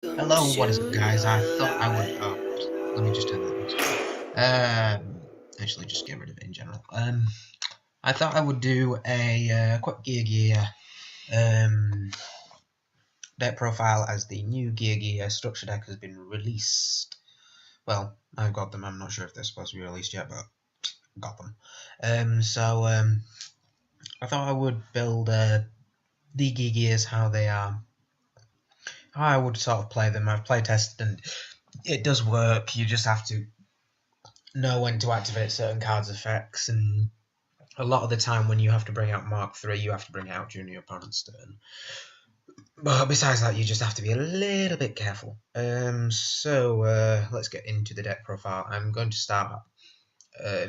Hello, what is up, guys? I thought I would. Let me just turn that music off. Actually, just get rid of it in general. I thought I would do a quick geargia deck profile as the new geargia structure deck has been released. Well, I've got them. I'm not sure if they're supposed to be released yet, but got them. I thought I would build the geargias how they are. How I would sort of play them. I've play tested and it does work. You just have to know when to activate certain cards' effects, and a lot of the time when you have to bring out Mark III, you have to bring it out during your opponent's turn. But besides that, you just have to be a little bit careful. Let's get into the deck profile. I'm going to start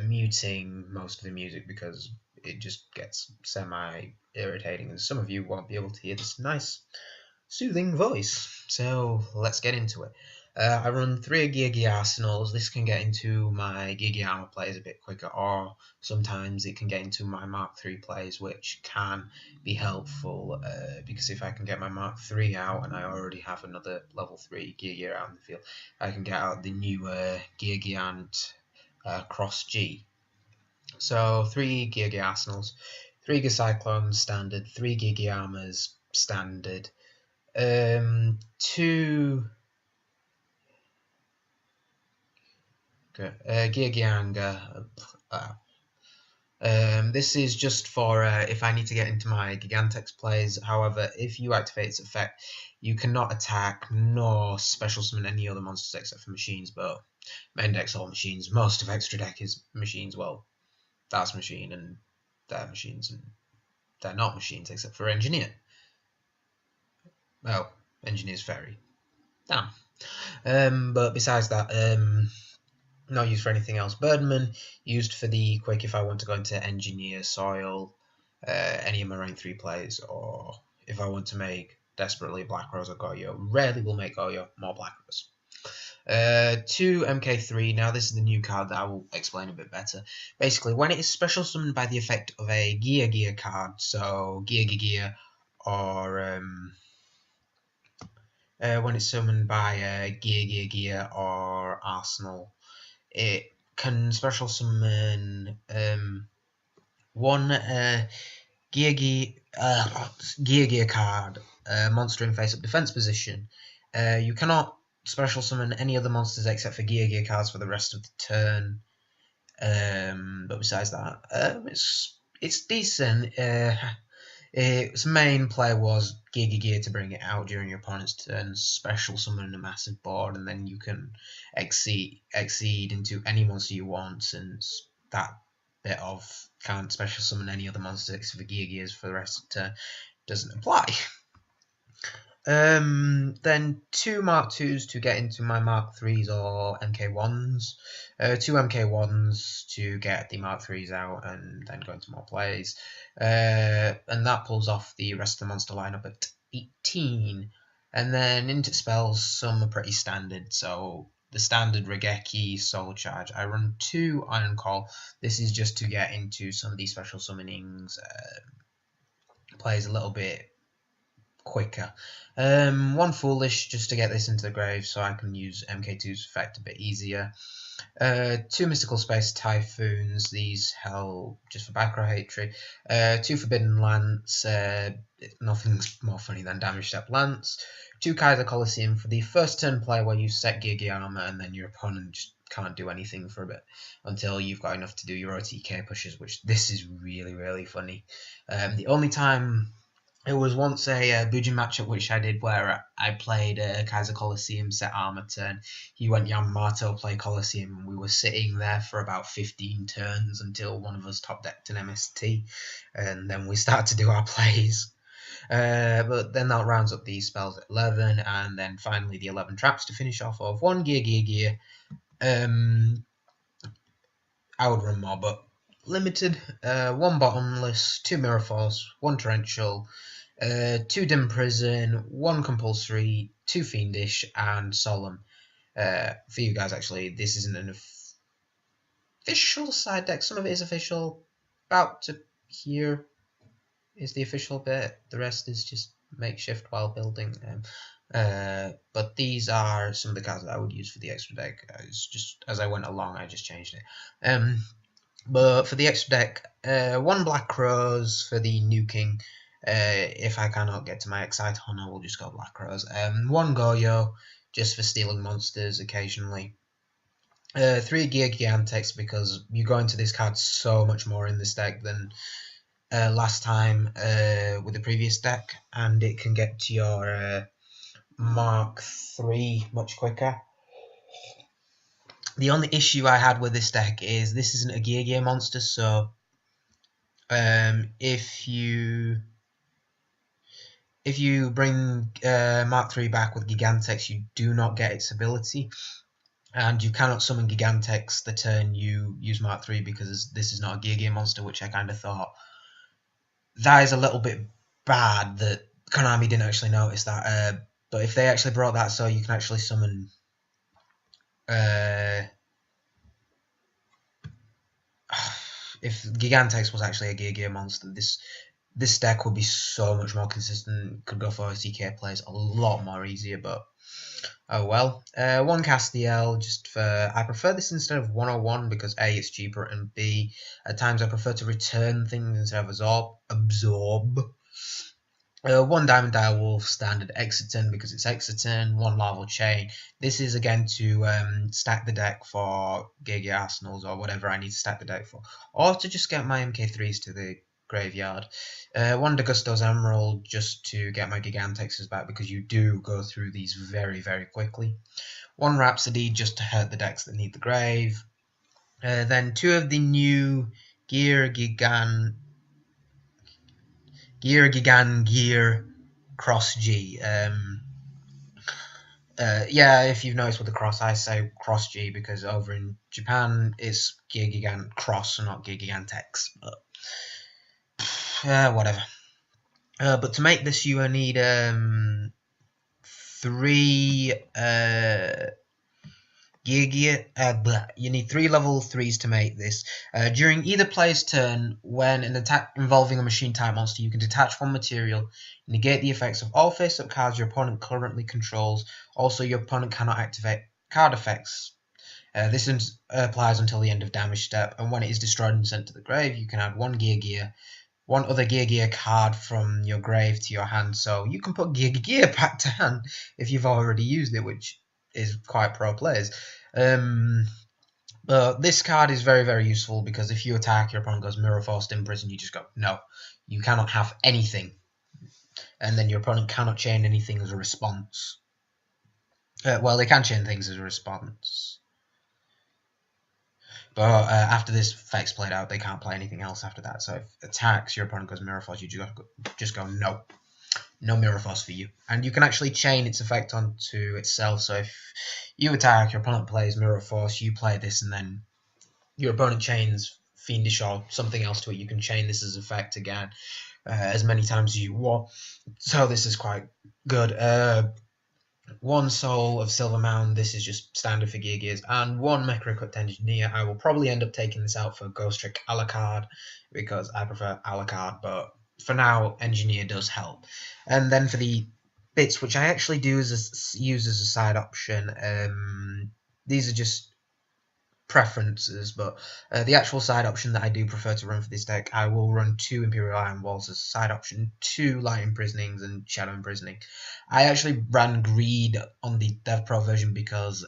muting most of the music because it just gets semi-irritating, and some of you won't be able to hear this nice, soothing voice. So let's get into it. I run 3 geargia arsenals. This can get into my geargia armor plays a bit quicker, or sometimes it can get into my Mark III plays, which can be helpful because if I can get my Mark III out and I already have another level 3 geargia out in the field, I can get out the new geargiant Cross G. So 3 geargia arsenals, 3 gear cyclones standard, 3 geargia armors standard, 2 geargia. This is just for if I need to get into my Gigantex plays. However, if you activate its effect, you cannot attack nor special summon any other monsters except for machines. But main deck's all machines. Most of extra deck is machines. Well, that's machine and they're machines, and they're not machines except for engineer. Well, engineer's fairy. Damn. But besides that, not used for anything else. Birdman, used for the quick if I want to go into engineer, soil, any of my rank 3 plays, or if I want to make desperately Black Rose or Goyo. Rarely will make Goyo, more Black Rose. 2 MK3. Now this is the new card that I will explain a bit better. Basically, when it is special summoned by the effect of a gear card, so gear, or when it's summoned by a gear or arsenal, it can special summon one gear card monster in face up defense position. You cannot special summon any other monsters except for gear cards for the rest of the turn. But besides that, it's decent. Its main play was gear to bring it out during your opponent's turn, special summon a massive board, and then you can exceed into any monster you want, since that bit of can't special summon any other monsters except for gears for the rest of the turn doesn't apply. Then 2 Mark IIs to get into my Mark IIIs or MK1s. 2 MK1s to get the Mark IIIs out and then go into more plays. And that pulls off the rest of the monster lineup at 18. And then into spells, some are pretty standard. So the standard Regeki, Soul Charge. I run 2 Iron Call. This is just to get into some of these special summonings. Plays a little bit quicker. 1 Foolish just to get this into the grave so I can use MK2's effect a bit easier. 2 Mystical Space Typhoons, these help just for backrow hatred. 2 Forbidden Lance, nothing's more funny than Damage Step Lance. 2 Kaiser Colosseum for the first turn play where you set gear armor and then your opponent just can't do anything for a bit until you've got enough to do your OTK pushes, which this is really, really funny. The only time it was once a Bujin matchup which I did where I played Kaiser Colosseum set armor turn. He went Yamato play Colosseum, and we were sitting there for about 15 turns until one of us top decked an MST, and then we started to do our plays. But then that rounds up these spells at 11, and then finally the 11 traps to finish off of 1 gear. I would run more, but limited. 1 Bottomless, 2 Mirror Force, 1 Torrential, 2 Dim Prison, 1 Compulsory, 2 Fiendish, and Solemn. For you guys, actually, this isn't an official side deck. Some of it is official. About to here is the official bit. The rest is just makeshift while building. But these are some of the cards that I would use for the extra deck. It's just as I went along, I just changed it. But for the extra deck, one Black Rose for the nuking. If I cannot get to my Exciton, I will just go Black Rose. One Goyo, just for stealing monsters occasionally. 3 Gigantex because you go into this card so much more in this deck than last time with the previous deck, and it can get to your Mark 3 much quicker. The only issue I had with this deck is this isn't a geargia monster, so if you bring Mark 3 back with Gigantex, you do not get its ability, and you cannot summon Gigantex the turn you use Mark 3 because this is not a geargia monster, which I kind of thought that is a little bit bad that Konami didn't actually notice that. But if they actually brought that so you can actually summon if Gigantex was actually a geargia monster, this deck would be so much more consistent. Could go for CK plays a lot more easier, but oh well. One Castiel, just for I prefer this instead of 101 because A, it's cheaper, and B, at times I prefer to return things instead of absorb. One Diamond Direwolf, standard Exiton because it's Exiton. One Larval Chain. This is again to stack the deck for Geargia Arsenals or whatever I need to stack the deck for, or to just get my MK3s to the graveyard. One D'Agusto's Emerald just to get my Gigantexes back because you do go through these very, very quickly. One Rhapsody just to hurt the decks that need the grave. Then 2 of the new Gear Cross G. Yeah, if you've noticed with the cross, I say Cross G because over in Japan it's Gear Gigant Cross and not Gear Gigantex. But whatever. But to make this, you need 3 you need 3 level 3s to make this. During either player's turn, when an attack involving a machine type monster, you can detach one material, negate the effects of all face-up cards your opponent currently controls. Also, your opponent cannot activate card effects. This applies until the end of damage step, and when it is destroyed and sent to the grave, you can add one one other Gear card from your grave to your hand, so you can put Gear back to hand if you've already used it, which is quite pro players. But this card is very, very useful because if you attack, your opponent goes Mirror Force Imprison, you just go, no, you cannot have anything. And then your opponent cannot chain anything as a response. Well, they can chain things as a response. But after this effect's played out, they can't play anything else after that. So if attacks, your opponent goes Mirror Force, you just go, no. No Mirror Force for you. And you can actually chain its effect onto itself. So if you attack, your opponent plays Mirror Force, you play this, and then your opponent chains Fiendish or something else to it, you can chain this as effect again as many times as you want. So this is quite good. One Soul of Silver Mound, this is just standard for Gears, and one Mecha-Equipped Engineer. I will probably end up taking this out for Ghost Trick Alucard because I prefer Alucard, but for now, Engineer does help. And then for the bits, which I actually do use as a side option, these are just preferences, but the actual side option that I do prefer to run for this deck, I will run 2 Imperial Iron Walls as a side option, 2 Light Imprisonings and Shadow Imprisoning. I actually ran Greed on the Dev Pro version because